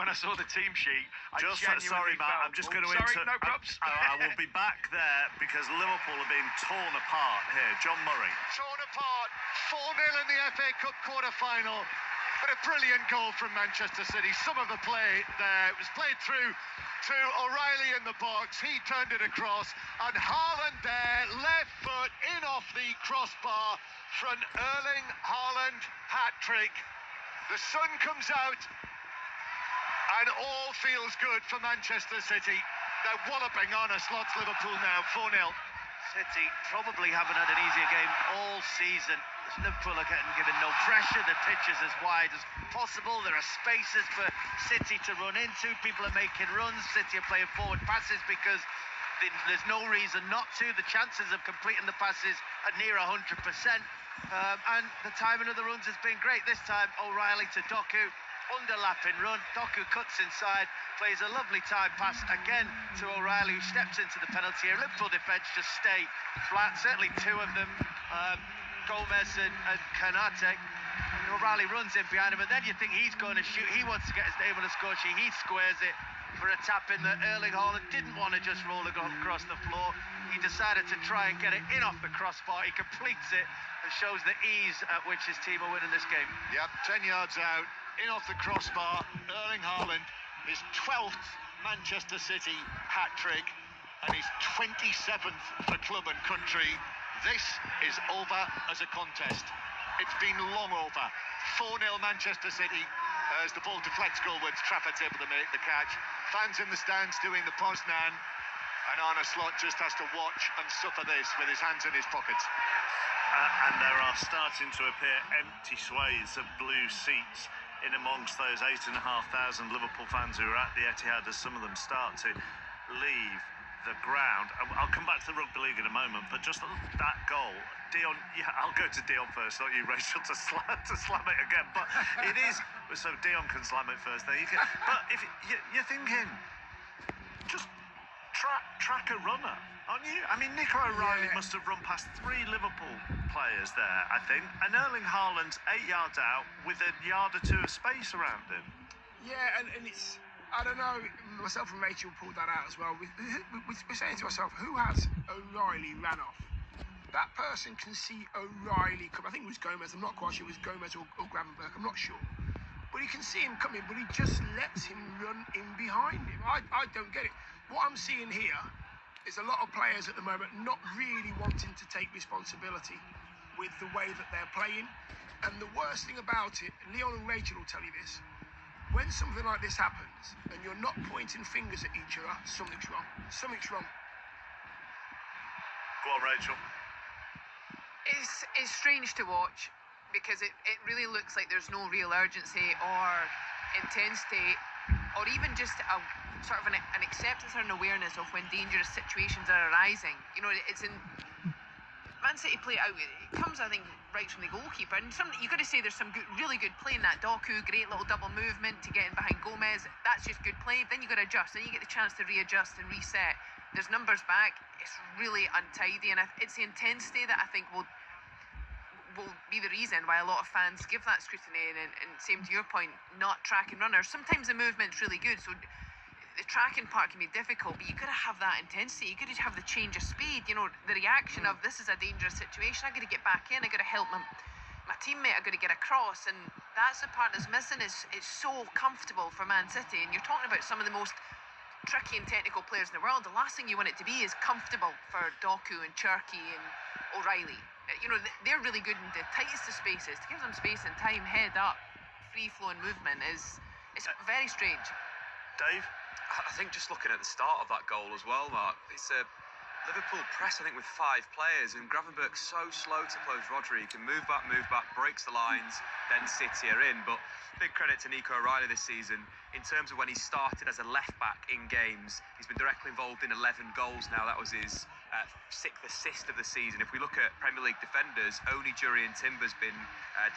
I saw the team sheet, Sorry, Matt, I'm just going to no props. I will be back there because Liverpool are being torn apart here. John Murray. Torn apart, 4-0 in the FA Cup quarter-final. But a brilliant goal from Manchester City. Some of the play there, it was played through to O'Reilly in the box. He turned it across, and Haaland there, left foot in off the crossbar for an Erling Haaland hat-trick. The sun comes out, and all feels good for Manchester City. They're walloping on a slots Liverpool now, 4-0. City probably haven't had an easier game all season. Liverpool are getting given no pressure. The pitch is as wide as possible. There are spaces for City to run into. People are making runs. City are playing forward passes because there's no reason not to. The chances of completing the passes are near 100%. And the timing of the runs has been great. This time, O'Reilly to Doku. Underlapping run, Doku cuts inside, plays a lovely time pass again to O'Reilly, who steps into the penalty area. Liverpool defence just stay flat, certainly two of them, Gomez and Kanate. O'Reilly runs in behind him, and then you think he's going to shoot. He wants to get his name on the score sheet. He squares it for a tap in that Erling Haaland didn't want to just roll it across the floor. He decided to try and get it in off the crossbar. He completes it and shows the ease at which his team are winning this game. Yep, 10 yards out. In off the crossbar, Erling Haaland, his 12th Manchester City hat-trick and his 27th for club and country. This is over as a contest. It's been long over. 4-0 Manchester City as the ball deflects goalwards. Trafford's able to make the catch. Fans in the stands doing the Poznan, and Arne Slot just has to watch and suffer this with his hands in his pockets. And there are starting to appear empty swathes of blue seats in amongst those 8,500 Liverpool fans who are at the Etihad as some of them start to leave the ground. I'll come back to the Rugby League in a moment, but just that goal, Dion, yeah, I'll go to Dion first, not you, Rachel, to slam it again. But it is, so Dion can slam it first. There you can, but if you're thinking, just track a runner, aren't you? I mean, Nico O'Reilly must have run past 3 Liverpool players there, I think, and Erling Haaland's 8 yards out with a yard or 2 of space around him. Yeah, and it's, I don't know, myself and Rachel pulled that out as well. We're saying to ourselves, who has O'Reilly ran off? That person can see O'Reilly come. I think it was Gomez. I'm not quite sure it was Gomez or Gravenberch. I'm not sure. But he can see him coming, but he just lets him run in behind him. I don't get it. What I'm seeing here is a lot of players at the moment not really wanting to take responsibility with the way that they're playing. And the worst thing about it, Leon and Rachel will tell you this, when something like this happens and you're not pointing fingers at each other, something's wrong. Something's wrong. Go on, Rachel. It's strange to watch because it really looks like there's no real urgency or intensity or even just a sort of an acceptance or an awareness of when dangerous situations are arising. You know, it's in Man City play out. It comes, I think, right from the goalkeeper. And you've got to say there's some really good play in that. Doku, great little double movement to get in behind Gomez. That's just good play. Then you've got to adjust. Then you get the chance to readjust and reset. There's numbers back. It's really untidy, and it's the intensity that I think will be the reason why a lot of fans give that scrutiny. And same to your point, not tracking runners. Sometimes the movement's really good, so the tracking part can be difficult, but you've got to have that intensity. You've got to have the change of speed, you know, the reaction of this is a dangerous situation, I've got to get back in, I've got to help my teammate, I've got to get across. And that's the part that's missing. It's so comfortable for Man City, and you're talking about some of the most tricky and technical players in the world. The last thing you want it to be is comfortable for Doku and Cherki and O'Reilly. You know, they're really good in the tightest of spaces. To give them space and time, head up, free-flowing movement it's very strange. Dave? I think just looking at the start of that goal as well, Mark, it's a Liverpool press, I think, with 5 players, and Gravenberch's so slow to close Rodri. He can move back, breaks the lines, then City are in. But big credit to Nico O'Reilly this season. In terms of when he started as a left-back in games, he's been directly involved in 11 goals now. That was his 6th assist of the season. If we look at Premier League defenders, only Jurrien Timber's been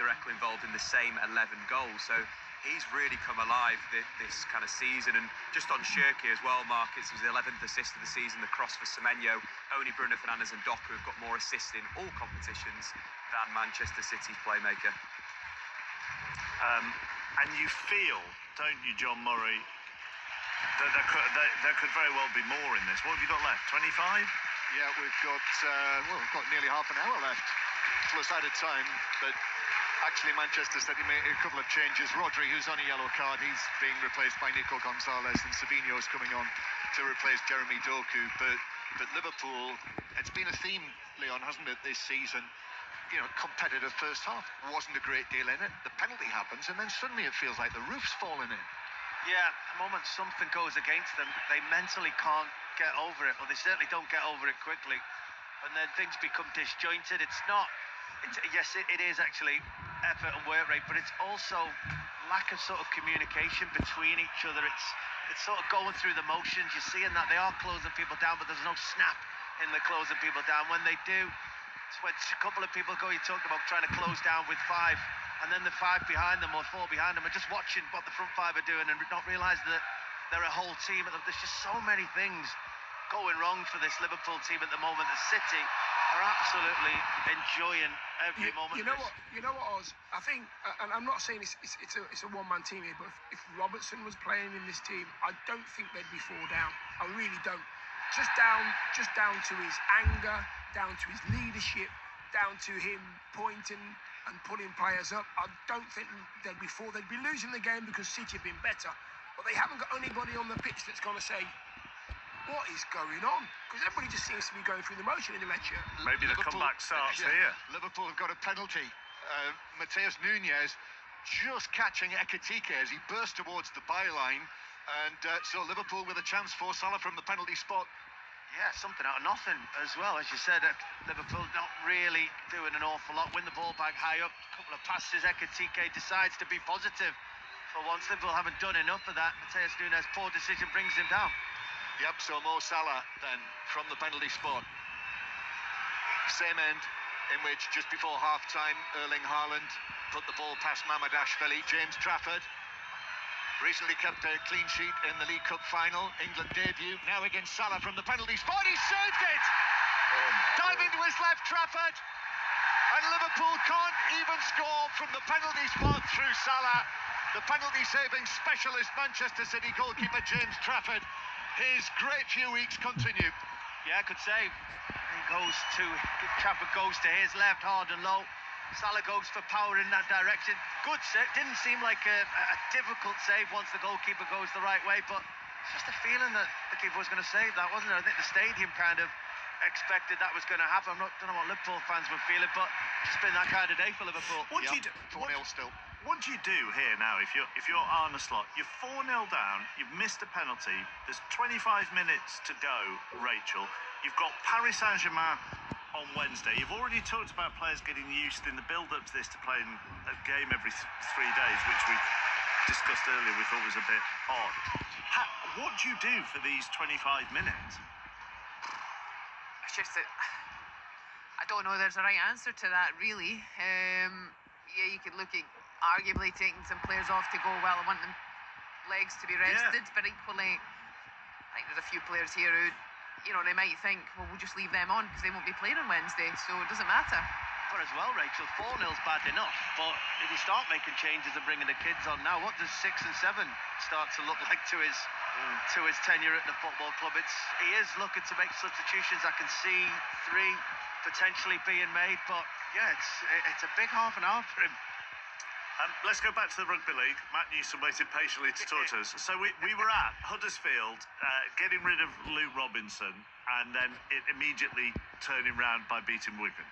directly involved in the same 11 goals. So he's really come alive this kind of season. And just on Cherki as well, Mark, it was the 11th assist of the season, the cross for Semenyo. Only Bruno Fernandes and Doku have got more assists in all competitions than Manchester City's playmaker. And you feel, don't you, John Murray, that there could very well be more in this. What have you got left? 25? Yeah, we've got nearly half an hour left. Plus added time, but actually Manchester City made a couple of changes. Rodri, who's on a yellow card, he's being replaced by Nico Gonzalez, and Savinho's coming on to replace Jeremy Doku. But Liverpool, it's been a theme, Leon, hasn't it, this season? You know, competitive first half, wasn't a great deal in it. The penalty happens, and then suddenly it feels like the roof's falling in. Yeah, the moment something goes against them, they mentally can't get over it, or they certainly don't get over it quickly. And then things become disjointed. Yes, it is actually effort and work rate, but it's also lack of sort of communication between each other. It's sort of going through the motions. You're seeing that they are closing people down, but there's no snap in the closing people down. When they do, it's when a couple of people go, you talked about trying to close down with five, and then the five behind them or four behind them are just watching what the front five are doing and not realising that they're a whole team. There's just so many things going wrong for this Liverpool team at the moment. The City are absolutely enjoying every moment. You know what? You know what, Oz? I think, and I'm not saying it's a one-man team here, but if Robertson was playing in this team, I don't think they'd be 4 down. I really don't. Just down to his anger, down to his leadership, down to him pointing and pulling players up. I don't think they'd be 4. They'd be losing the game because City have been better, but they haven't got anybody on the pitch that's going to say, what is going on? Because everybody just seems to be going through the motion in the red shirt. Maybe the comeback starts here. Liverpool have got a penalty. Mateus Nunes just catching Ekitike as he burst towards the byline. And so Liverpool with a chance for Salah from the penalty spot. Yeah, something out of nothing as well. As you said, Liverpool not really doing an awful lot. Win the ball back high up, a couple of passes. Ekitike decides to be positive. For once, Liverpool haven't done enough of that. Mateus Nunes' poor decision brings him down. Yep, so Mo Salah then from the penalty spot. Same end in which just before half-time Erling Haaland put the ball past Mamadashvili. James Trafford recently kept a clean sheet in the League Cup final. England debut now against Salah from the penalty spot. He saved it! Diving to his left, Trafford. And Liverpool can't even score from the penalty spot through Salah. The penalty-saving specialist Manchester City goalkeeper James Trafford. His great few weeks continue. Yeah, good save. Trafford goes to his left, hard and low. Salah goes for power in that direction. Good save. Didn't seem like a difficult save once the goalkeeper goes the right way, but it's just a feeling that the keeper was going to save that, wasn't it? I think the stadium kind of expected that was going to happen. I don't know what Liverpool fans were feeling, but it's been that kind of day for Liverpool. What do you do? 4-0 still. What do you do here now if you're Arne Slot? You're 4-0 down, you've missed a penalty, there's 25 minutes to go, Rachel. You've got Paris Saint-Germain on Wednesday. You've already talked about players getting used in the build-up to this to playing a game every 3 days, which we discussed earlier we thought was a bit odd. What do you do for these 25 minutes? It's just that I don't know there's a right answer to that, really. Yeah, you could look at arguably taking some players off to go, well, I want them legs to be rested, but equally I think there's a few players here who, you know, they might think, well, we'll just leave them on because they won't be playing on Wednesday, so it doesn't matter. But as well, Rachel, 4-0's bad enough, but if you start making changes and bringing the kids on now, what does 6 and 7 start to look like to his tenure at the football club? He is looking to make substitutions. I can see 3 potentially being made, but yeah, it's a big half an hour for him. Let's go back to the Rugby League. Matt Newsom waited patiently to talk to us. So we were at Huddersfield, getting rid of Luke Robinson, and then it immediately turning round by beating Wigan.